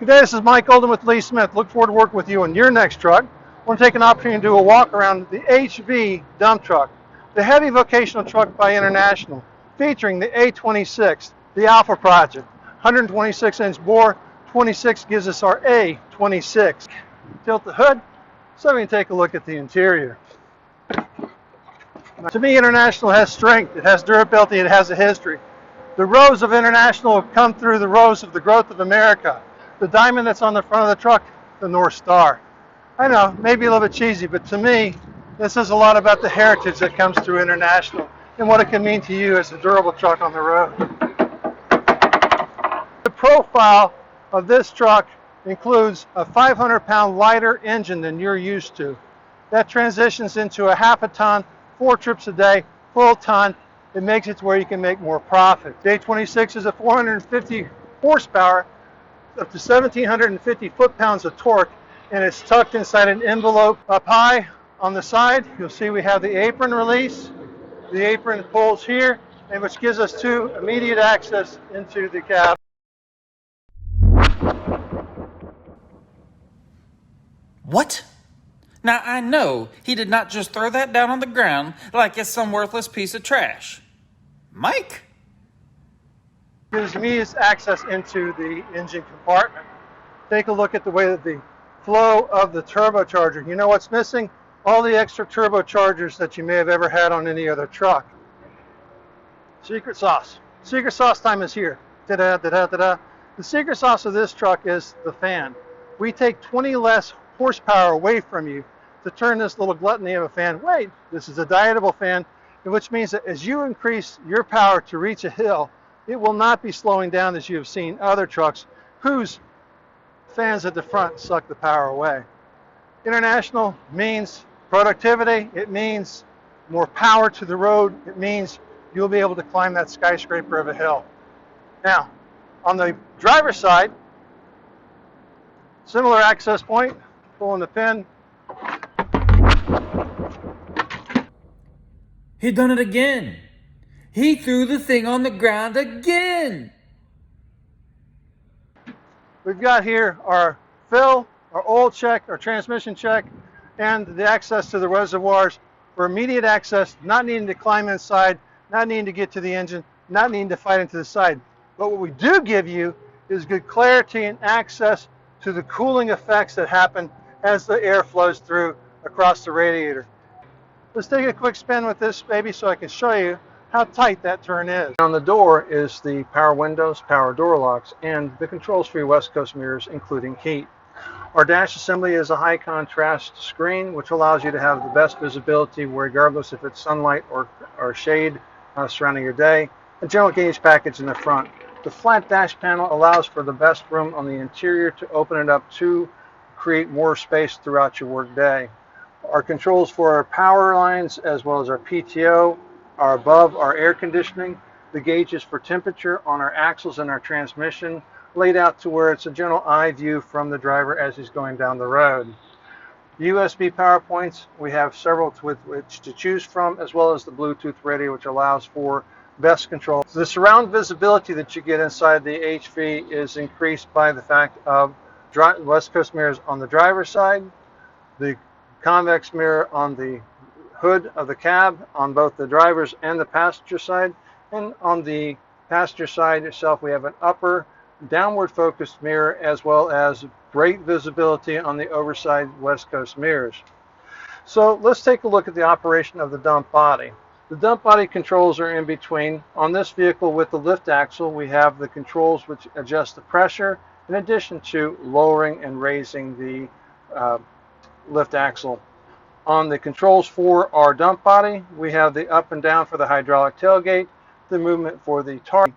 Good day, this is Mike Olden with Lee Smith. Look forward to working with you on your next truck. I want to take an opportunity to do a walk around the HV dump truck, the heavy vocational truck by International, featuring the A26, the Alpha Project, 126-inch bore, 26 gives us our A26. Tilt the hood so we can take a look at the interior. To me, International has strength, it has durability, it has a history. The rows of International have come through the rows of the growth of America. The diamond that's on the front of the truck, the North Star. I know, maybe a little bit cheesy, but to me, this is a lot about the heritage that comes through International and what it can mean to you as a durable truck on the road. The profile of this truck includes a 500-pound lighter engine than you're used to. That transitions into a half a ton, 4 trips a day, full ton. It makes it to where you can make more profit. The A26 is a 450 horsepower, up to 1,750 foot-pounds of torque, and it's tucked inside an envelope. Up high on the side, you'll see we have the apron release. The apron pulls here, and which gives us 2 immediate access into the cab. What? Now I know he did not just throw that down on the ground like it's some worthless piece of trash. Mike? Gives me access into the engine compartment. Take a look at the way that the flow of the turbocharger. You know what's missing? All the extra turbochargers that you may have ever had on any other truck. Secret sauce. Secret sauce time is here. Da-da, da-da, da-da. The secret sauce of this truck is the fan. We take 20 less horsepower away from you to turn this little gluttony of a fan. Wait, this is a dietable fan, which means that as you increase your power to reach a hill, it will not be slowing down as you have seen other trucks whose fans at the front suck the power away. International means productivity. It means more power to the road. It means you'll be able to climb that skyscraper of a hill. Now, on the driver's side, similar access point, pulling the pin. He done it again. He threw the thing on the ground again. We've got here our fill, our oil check, our transmission check, and the access to the reservoirs for immediate access, not needing to climb inside, not needing to get to the engine, not needing to fight into the side. But what we do give you is good clarity and access to the cooling effects that happen as the air flows through across the radiator. Let's take a quick spin with this baby so I can show you how tight that turn is. On the door is the power windows, power door locks, and the controls for your West Coast mirrors, including heat. Our dash assembly is a high contrast screen, which allows you to have the best visibility regardless if it's sunlight or shade surrounding your day. A general gauge package in the front. The flat dash panel allows for the best room on the interior to open it up to create more space throughout your work day. Our controls for our power lines as well as our PTO are above our air conditioning. The gauges for temperature on our axles and our transmission laid out to where it's a general eye view from the driver as he's going down the road. USB power points, we have several with which to choose from, as well as the Bluetooth radio, which allows for best control. The surround visibility that you get inside the HV is increased by the fact of West Coast mirrors on the driver's side, the convex mirror on the hood of the cab on both the driver's and the passenger side, and on the passenger side itself we have an upper downward focused mirror as well as great visibility on the overside West Coast mirrors. So let's take a look at the operation of the dump body. The dump body controls are in between. On this vehicle with the lift axle we have the controls which adjust the pressure in addition to lowering and raising the lift axle. On the controls for our dump body, we have the up and down for the hydraulic tailgate, the movement for the Tarp,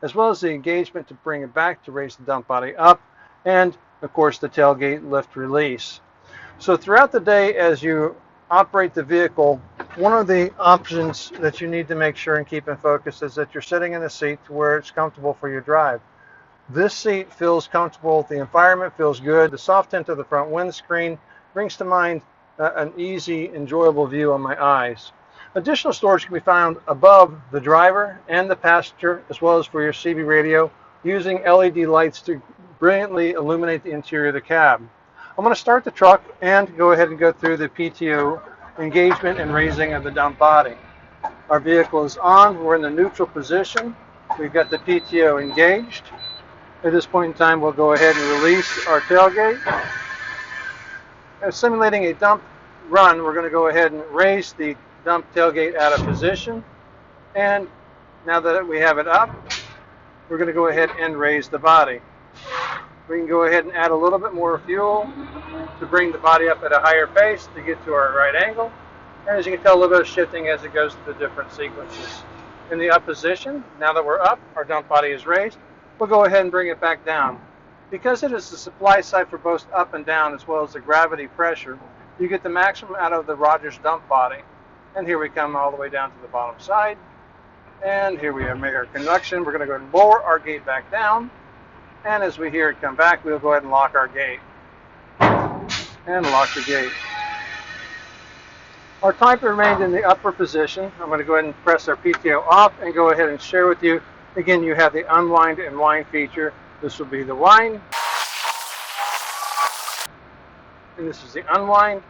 as well as the engagement to bring it back to raise the dump body up, and of course the tailgate lift release. So throughout the day as you operate the vehicle, one of the options that you need to make sure and keep in focus is that you're sitting in a seat to where it's comfortable for your drive. This seat feels comfortable, the environment feels good, the soft tint of the front windscreen brings to mind an easy, enjoyable view on my eyes. Additional storage can be found above the driver and the passenger, as well as for your CB radio, using LED lights to brilliantly illuminate the interior of the cab. I'm going to start the truck and go ahead and go through the PTO engagement and raising of the dump body. Our vehicle is on. We're in the neutral position. We've got the PTO engaged. At this point in time, we'll go ahead and release our tailgate. Simulating a dump run, we're going to go ahead and raise the dump tailgate out of position. And now that we have it up, we're going to go ahead and raise the body. We can go ahead and add a little bit more fuel to bring the body up at a higher pace to get to our right angle. And as you can tell, a little bit of shifting as it goes through the different sequences. In the up position, now that we're up, our dump body is raised, we'll go ahead and bring it back down. Because it is the supply side for both up and down as well as the gravity pressure, you get the maximum out of the Rogers dump body. And here we come all the way down to the bottom side. And here we make our conduction. We're going to go ahead and lower our gate back down. And as we hear it come back, we'll go ahead and lock our gate. And lock the gate. Our type remained in the upper position. I'm going to go ahead and press our PTO off and go ahead and share with you. Again, you have the unwind and wind feature. This will be the wind. And this is the unwind.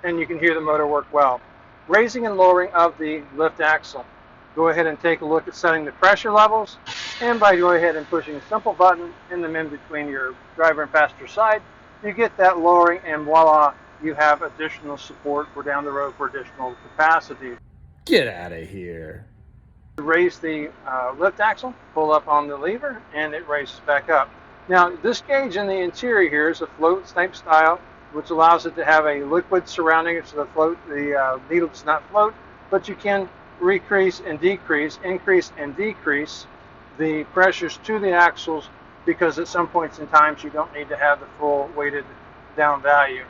And you can hear the motor work well. Raising and lowering of the lift axle. Go ahead and take a look at setting the pressure levels. And by going ahead and pushing a simple button in the in between your driver and passenger side, you get that lowering, and voila, you have additional support for down the road for additional capacity. Get out of here. Raise the lift axle, pull up on the lever, and it raises back up. Now, this gauge in the interior here is a float type style, which allows it to have a liquid surrounding it so the needle does not float, but you can increase and decrease the pressures to the axles, because at some points in time you don't need to have the full weighted down value.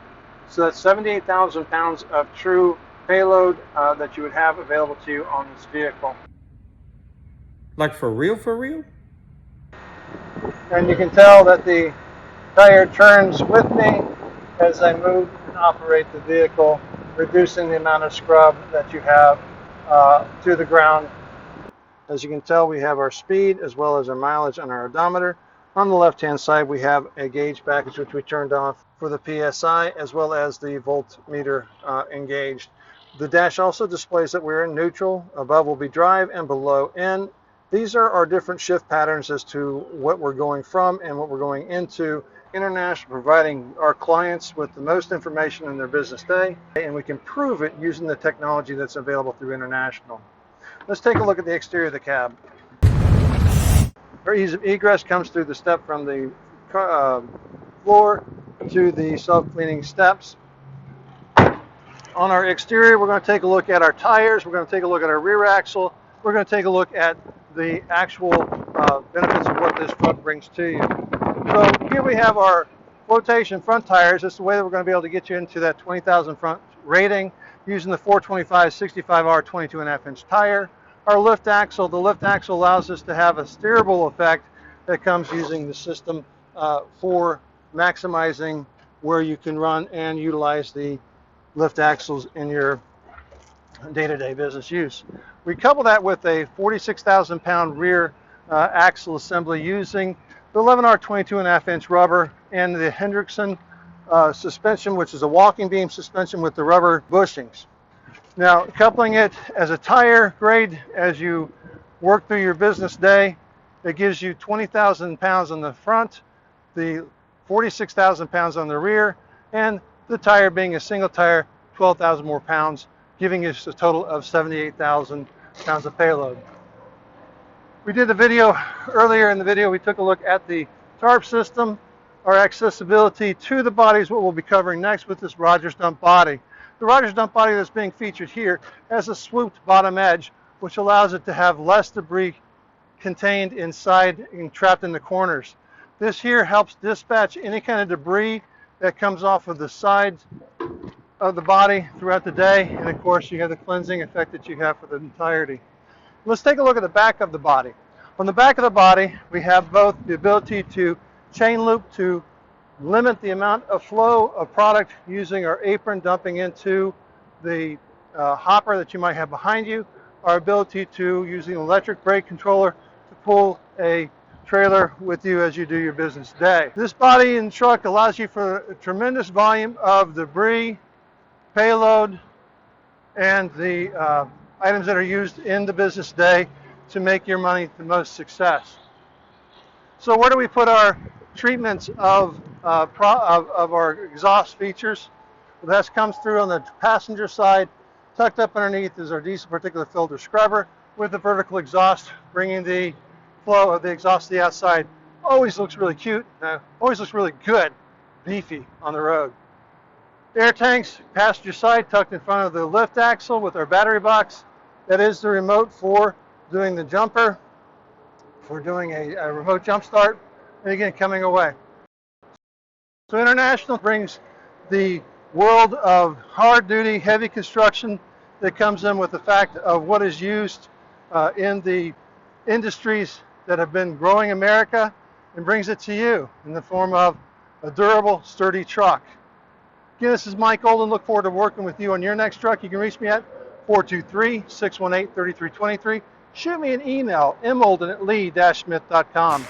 So that's 78,000 pounds of true payload that you would have available to you on this vehicle. Like for real, for real? And you can tell that the tire turns with me as I move and operate the vehicle, reducing the amount of scrub that you have to the ground. As you can tell, we have our speed as well as our mileage on our odometer. On the left-hand side, we have a gauge package which we turned off for the PSI, as well as the voltmeter engaged. The dash also displays that we're in neutral. Above will be drive and below N. These are our different shift patterns as to what we're going from and what we're going into. International, providing our clients with the most information in their business day, and we can prove it using the technology that's available through International. Let's take a look at the exterior of the cab. Our ease of egress comes through the step from the floor to the self-cleaning steps. On our exterior, we're going to take a look at our tires. We're going to take a look at our rear axle. We're going to take a look at the actual benefits of what this truck brings to you. So here we have our flotation front tires. This is the way that we're going to be able to get you into that 20,000 front rating using the 425 65R 22.5-inch tire. Our lift axle, the lift axle allows us to have a steerable effect that comes using the system for maximizing where you can run and utilize the lift axles in your day-to-day business use. We couple that with a 46,000 pound rear axle assembly using the 11R 22.5-inch rubber and the Hendrickson suspension, which is a walking beam suspension with the rubber bushings. Now, coupling it as a tire grade as you work through your business day, it gives you 20,000 pounds on the front, the 46,000 pounds on the rear, and the tire being a single tire, 12,000 more pounds, giving us a total of 78,000 pounds of payload. We did a video earlier. In the video, we took a look at the Tarp system. Our accessibility to the body is what we'll be covering next with this Rogers dump body. The Rogers dump body that's being featured here has a swooped bottom edge, which allows it to have less debris contained inside and trapped in the corners. This here helps dispatch any kind of debris that comes off of the sides of the body throughout the day, and of course you have the cleansing effect that you have for the entirety. Let's take a look at the back of the body. On the back of the body, we have both the ability to chain loop to limit the amount of flow of product using our apron dumping into the hopper that you might have behind you, our ability to, using an electric brake controller, to pull a trailer with you as you do your business day. This body and truck allows you for a tremendous volume of debris, payload, and the items that are used in the business day to make your money the most success. So where do we put our treatments of our exhaust features? Well, that comes through on the passenger side. Tucked up underneath is our diesel particulate filter scrubber with the vertical exhaust, bringing the flow of the exhaust to the outside. Always looks really cute, always looks really good, beefy on the road. Air tanks, passenger side, tucked in front of the lift axle with our battery box. That is the remote for doing the jumper, for doing a remote jump start, and again, coming away. So International brings the world of hard-duty, heavy construction that comes in with the fact of what is used in the industries that have been growing America, and brings it to you in the form of a durable, sturdy truck. Again, this is Mike Olden. Look forward to working with you on your next truck. You can reach me at 423-618-3323. Shoot me an email, molden@lee-smith.com.